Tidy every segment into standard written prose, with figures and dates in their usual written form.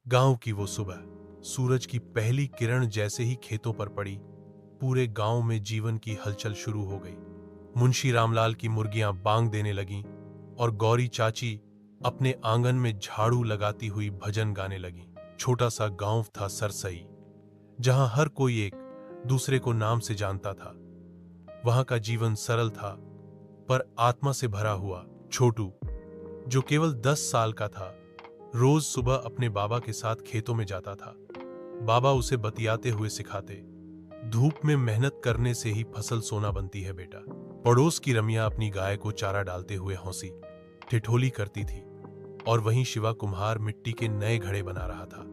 गांव की वो सुबह, सूरज की पहली किरण जैसे ही खेतों पर पड़ी, पूरे गांव में जीवन की हलचल शुरू हो गई। मुंशी रामलाल की मुर्गियां बांग देने लगीं और गौरी चाची अपने आंगन में झाड़ू लगाती हुई भजन गाने लगीं। छोटा सा गांव था सरसई, जहां हर कोई एक दूसरे को नाम से जानता था। वहां का जीवन सरल था, पर आत्मा से भरा हुआ। छोटू, जो केवल 10 साल का था, रोज सुबह अपने बाबा के साथ खेतों में जाता था। बाबा उसे बतियाते हुए सिखाते, धूप में मेहनत करने से ही फसल सोना बनती है बेटा। पड़ोस की रमिया अपनी गाय को चारा डालते हुए हंसी ठिठोली करती थी, और वहीं शिवा कुम्हार मिट्टी के नए घड़े बना रहा था।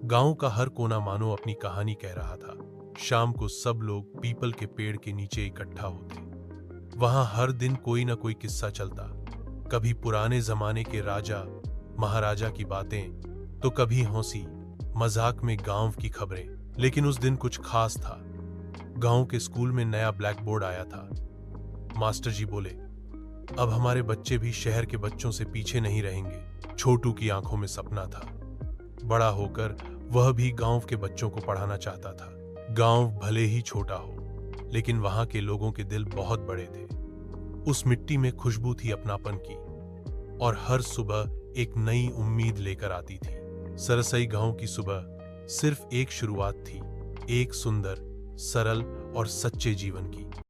गांव का हर कोना मानो अपनी कहानी कह रहा था। शाम को सब लोग पीपल के पेड़ के नीचे इकट्ठा होते। वहां हर दिन कोई ना कोई किस्सा चलता, कभी पुराने जमाने के राजा महाराजा की बातें, तो कभी हंसी मजाक में गांव की खबरें। लेकिन उस दिन कुछ खास था। गांव के स्कूल में नया ब्लैक बोर्ड आया था। मास्टर जी बोले, अब हमारे बच्चे भी शहर के बच्चों से पीछे नहीं रहेंगे। छोटू की आंखों में सपना था, बड़ा होकर वह भी गांव के बच्चों को पढ़ाना चाहता था। गांव भले ही छोटा हो, लेकिन वहां के लोगों के दिल बहुत बड़े थे। उस मिट्टी में खुशबू थी अपनापन की, और हर सुबह एक नई उम्मीद लेकर आती थी। सरसई गांव की सुबह सिर्फ एक शुरुआत थी, एक सुंदर, सरल और सच्चे जीवन की।